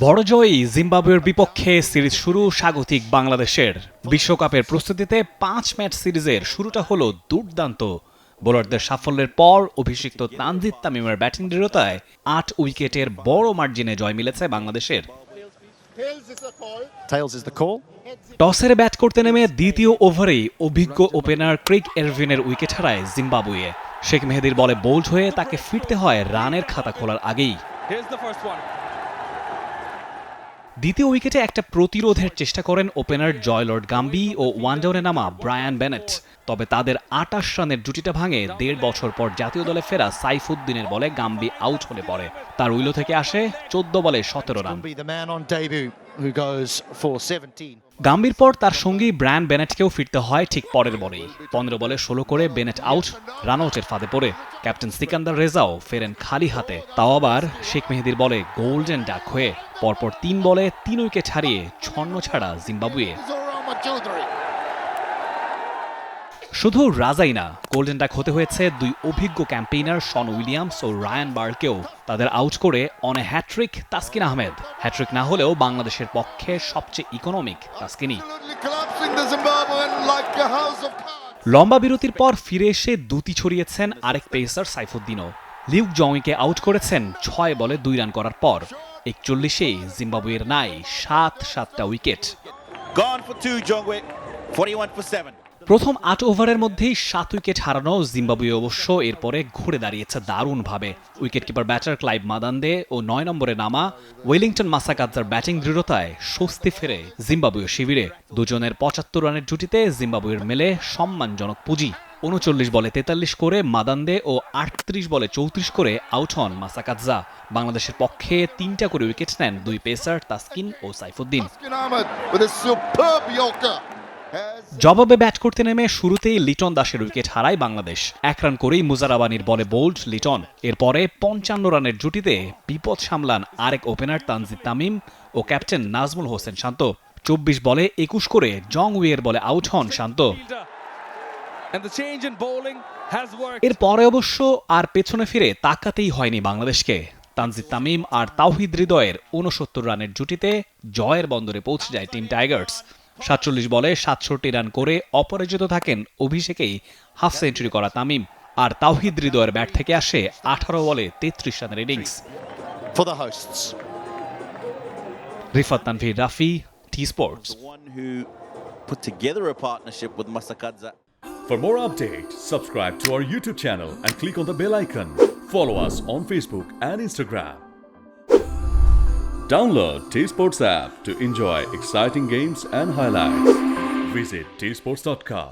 বড় জয়ী জিম্বাবুয়ের বিপক্ষে সিরিজ শুরু স্বাগতিক বাংলাদেশের। বিশ্বকাপের প্রস্তুতিতে 5 ম্যাচ সিরিজের শুরুটা হলো দুর্দান্ত। বোলারদের সাফল্যের পর অভিষিক্ত তানজিদ তামিমের ব্যাটিং দৃঢ়তায় 8 উইকেটের বড় মার্জিনে জয় মিলেছে বাংলাদেশের। টসের ব্যাট করতে নেমে দ্বিতীয় ওভারেই অভিজ্ঞ ওপেনার ক্রেগ এরভিনের উইকেট হারায় জিম্বাবুয়ে। শেখ মেহেদীর বলে বোল্ড হয়ে তাকে ফিরতে হয় রানের খাতা খোলার আগেই। দ্বিতীয় উইকেটে একটা প্রতিরোধের চেষ্টা করেন ওপেনার জয়লর্ড গাম্বি ও ওয়ানডাউনে নামা ব্রায়ান বেনেট। তবে তাদের 28 রানের জুটিটা ভাঙে 1.5 বছর পর জাতীয় দলে ফেরা সাইফুদ্দিনের বলে গাম্বি আউট হলে পড়ে। তার উইলো থেকে আসে 14 বলে 17 রান। গাম্বির পর তার সঙ্গী ব্রায়ান বেনেটকেও ফিরতে হয় ঠিক পরের বলেই। 15 বলে 16 করে বেনেট আউট, রান আউটের ফাঁদে পড়ে। ক্যাপ্টেন সিকান্দার রেজাও ফেরেন খালি হাতে, তাও আবার শেখ মেহেদীর বলে গোল্ডেন ডাক হয়ে। পরপর 3 বলে 3 উইকেট হারিয়ে ছন্ন ছাড়া জিম্বাবুয়ে। শুধু রাজাই না, গোল্ডেন ডাক হতে হয়েছে 2 অভিজ্ঞ ক্যাম্পেইনার শন উইলিয়ামস ও রায়ান বার্কেও। তাদের আউট করে অনে হ্যাট্রিক তাসকিন আহমেদ। হ্যাট্রিক না হলেও বাংলাদেশের পক্ষে সবচেয়ে ইকোনমিক তাসকিনই। লম্বা বিরতির পর ফিরে এসে দুটি ছড়িয়েছেন আরেক পেসার সাইফুদ্দিনও। লিউক জংউইকে আউট করেছেন 6 বলে 2 রান করার পর। 41-এ জিম্বাবুয়ের নাই 7টা উইকেট। প্রথম 8 ওভারের মধ্যেই 7 উইকেট হারানো জিম্বাবুয়ে অবশ্য এরপরে ঘুরে দাঁড়িয়েছে দারুণভাবে। উইকেটকিপার ব্যাটার ক্লাইভ মাদান্দে ও 9 নম্বরে নামা ওয়েলিংটন মাসাকাদ্জার ব্যাটিং দৃঢ়তায় স্বস্তি ফেরে জিম্বাবুয়ে শিবিরে। দুজনের 75 রানের জুটিতে জিম্বাবুয়ের মেলে সম্মানজনক পুঁজি। 39 বলে 43 করে মাদান্দে ও 38 বলে 34 করে আউট হন মাসাকাদ্জা। বাংলাদেশের পক্ষে 3টা করে উইকেট নেন 2 পেসার তাসকিন ও সাইফুদ্দিন। জবাবে ব্যাট করতে নেমে শুরুতেই লিটন দাসের উইকেট হারায় বাংলাদেশ। 1 রান করেই মুজারাবানির বলে বোল্ড লিটন। এরপরে 55 রানের জুটিতে বিপদ সামলান আরেক ওপেনার তানজিদ তামিম ও ক্যাপ্টেন নাজমুল হোসেন শান্ত। 24 বলে 21 করে জংউইয়ের বলে আউট হন শান্ত। এরপরে অবশ্য আর পেছনে ফিরে তাকাতেই হয়নি বাংলাদেশকে। তানজিদ তামিম আর তাওহিদ হৃদয়ের 69 রানের জুটিতে জয়ের বন্দরে পৌঁছে যায় টিম টাইগার্স। 47 বলে 67 রান করে অপরাজিত থাকেন অভিষেকেই হাফ সেঞ্চুরি করা তামিম। আর তাওহিদ হৃদয়ের ব্যাট থেকে আসে 18 বলে 33 রানের innings. Rifat Tanvir Rafi, T Sports. For more updates, subscribe to our YouTube channel and click on the bell icon. Follow us on Facebook and Instagram. Download T-Sports app to enjoy exciting games and highlights. Visit tsports.com.